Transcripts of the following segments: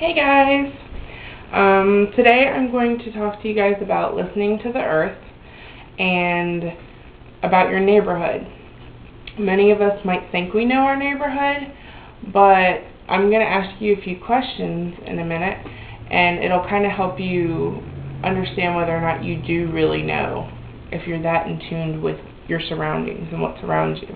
Hey guys! Today I'm going to talk to you guys about listening to the earth and about your neighborhood. Many of us might think we know our neighborhood, but I'm going to ask you a few questions in a minute, and it'll kind of help you understand whether or not you do really know, if you're that in tune with your surroundings and what's around you.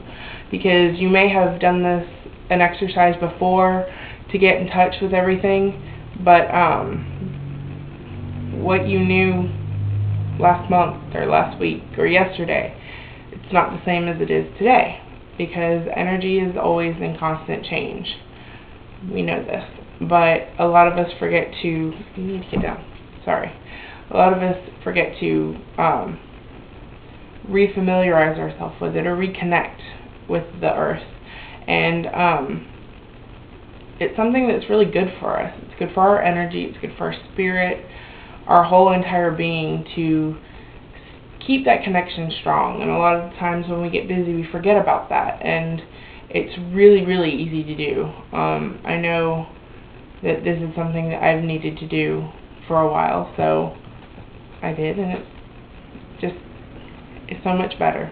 Because you may have done an exercise before to get in touch with everything, but what you knew last month or last week or yesterday, it's not the same as it is today, because energy is always in constant change. We know this, but a lot of us forget to, you need to get down, sorry. A lot of us forget to refamiliarize ourselves with it or reconnect with the earth, and it's something that's really good for us. It's good for our energy, it's good for our spirit, our whole entire being, to keep that connection strong. And a lot of the times when we get busy, we forget about that, and it's really, really easy to do. I know that this is something that I've needed to do for a while, so I did, and it's so much better.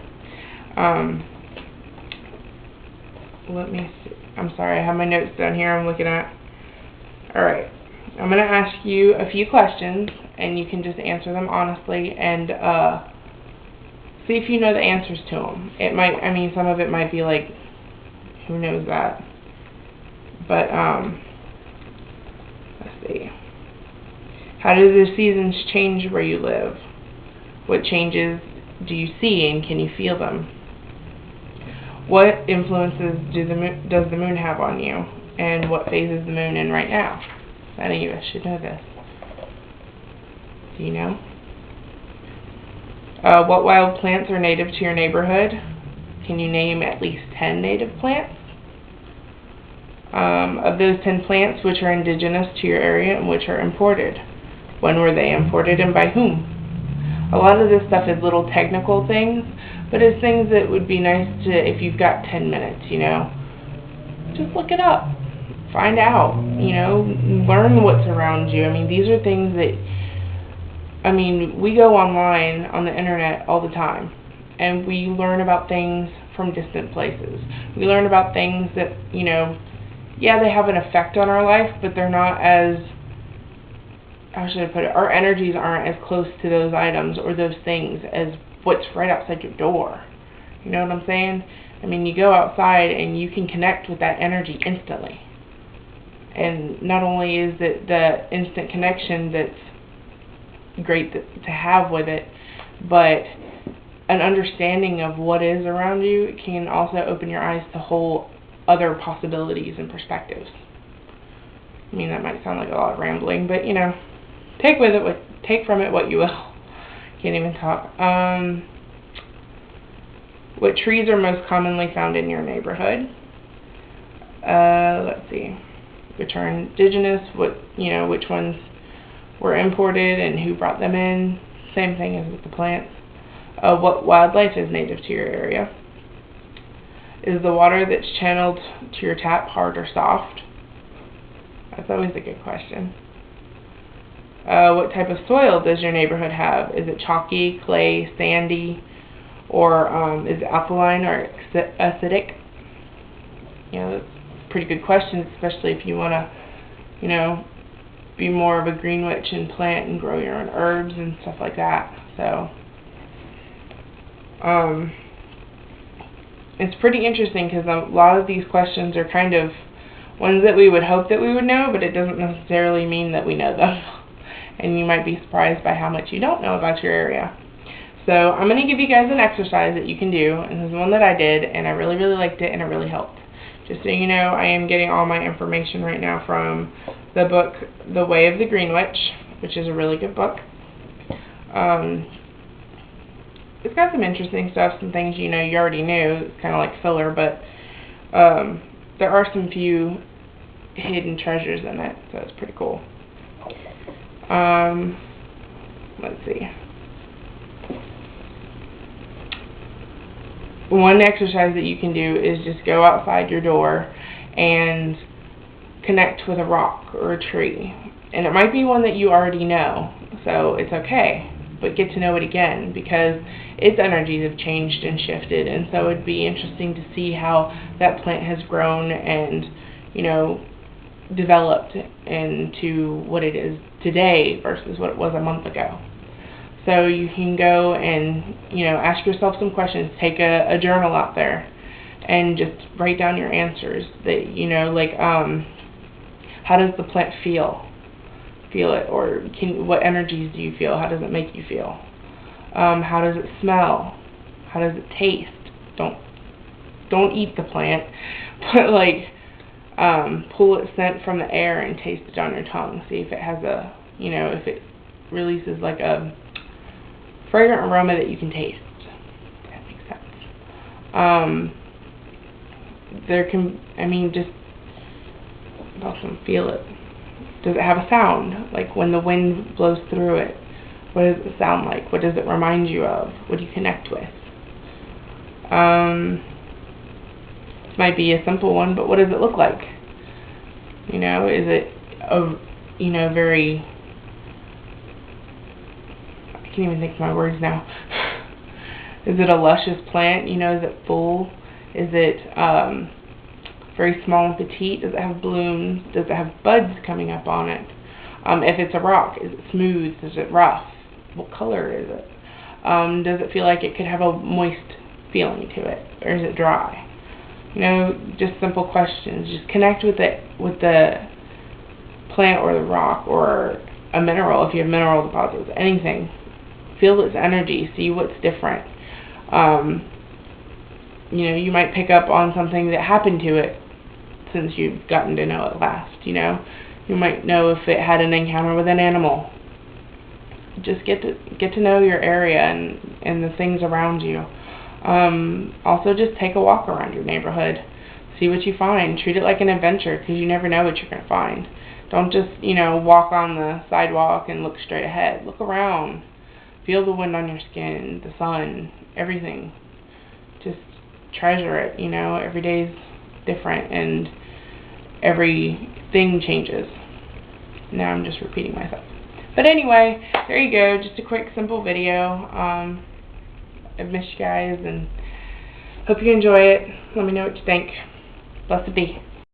Let me see. I'm sorry, I have my notes down here I'm looking at. Alright, I'm going to ask you a few questions, and you can just answer them honestly, and see if you know the answers to them. It might, some of it might be like, who knows that? But, let's see. How do the seasons change where you live? What changes do you see, and can you feel them? What influences does the moon have on you, and what phase is the moon in right now? Many of us should know this. Do you know? What wild plants are native to your neighborhood? Can you name at least 10 native plants? Of those 10 plants, which are indigenous to your area and which are imported? When were they imported and by whom? A lot of this stuff is little technical things, but it's things that would be nice to, if you've got 10 minutes, just look it up. Find out, learn what's around you. These are things that, we go online on the internet all the time, and we learn about things from distant places. We learn about things that, yeah, they have an effect on our life, but they're not as, how should I put it, our energies aren't as close to those items or those things as what's right outside your door. You know what I'm saying? You go outside and you can connect with that energy instantly. And not only is it the instant connection that's great to have with it, but an understanding of what is around you can also open your eyes to whole other possibilities and perspectives. That might sound like a lot of rambling, but take from it what you will. Can't even talk. What trees are most commonly found in your neighborhood? Let's see. Which are indigenous? Which ones were imported and who brought them in? Same thing as with the plants. What wildlife is native to your area? Is the water that's channeled to your tap hard or soft? That's always a good question. What type of soil does your neighborhood have? Is it chalky, clay, sandy, or is it alkaline or acidic? That's pretty good questions, especially if you want to, be more of a green witch and plant and grow your own herbs and stuff like that. So, it's pretty interesting, because a lot of these questions are kind of ones that we would hope that we would know, but it doesn't necessarily mean that we know them. And you might be surprised by how much you don't know about your area. So I'm going to give you guys an exercise that you can do, and this is one that I did, and I really, really liked it, and it really helped. Just so you know, I am getting all my information right now from the book The Way of the Green Witch, which is a really good book. It's got some interesting stuff, some things you already knew. It's kind of like filler, but there are some few hidden treasures in it, so it's pretty cool. Let's see. One exercise that you can do is just go outside your door and connect with a rock or a tree. And it might be one that you already know, so it's okay, but get to know it again, because its energies have changed and shifted, and so it'd be interesting to see how that plant has grown and, you know, developed into what it is today versus what it was a month ago. So you can go and, you know, ask yourself some questions. Take a journal out there and just write down your answers. That, you know, like, how does the plant feel? Feel it, or what energies do you feel? How does it make you feel? How does it smell? How does it taste? Don't eat the plant, but like, pull its scent from the air and taste it on your tongue. See if it has a, you know, if it releases like a fragrant aroma that you can taste. If that makes sense. There can, I mean, just also feel it. Does it have a sound? Like when the wind blows through it, what does it sound like? What does it remind you of? What do you connect with? This might be a simple one, but what does it look like? You know, is it a, you know, very, I can't even think of my words now. Is it a luscious plant? You know, is it full? Is it very small and petite? Does it have blooms? Does it have buds coming up on it? If it's a rock, is it smooth? Is it rough? What color is it? Does it feel like it could have a moist feeling to it, or is it dry? You know, just simple questions. Just connect with it, with the plant or the rock or a mineral. If you have mineral deposits, anything. Feel its energy. See what's different. You know, you might pick up on something that happened to it since you've gotten to know it last. You know, you might know if it had an encounter with an animal. Just get to know your area and the things around you. Also, just take a walk around your neighborhood. See what you find. Treat it like an adventure, because you never know what you're going to find. Don't just, you know, walk on the sidewalk and look straight ahead. Look around. Feel the wind on your skin, the sun, everything. Just treasure it, you know. Every day's different and everything changes. Now I'm just repeating myself. But anyway, there you go. Just a quick, simple video. I've missed you guys and hope you enjoy it. Let me know what you think. Blessed be.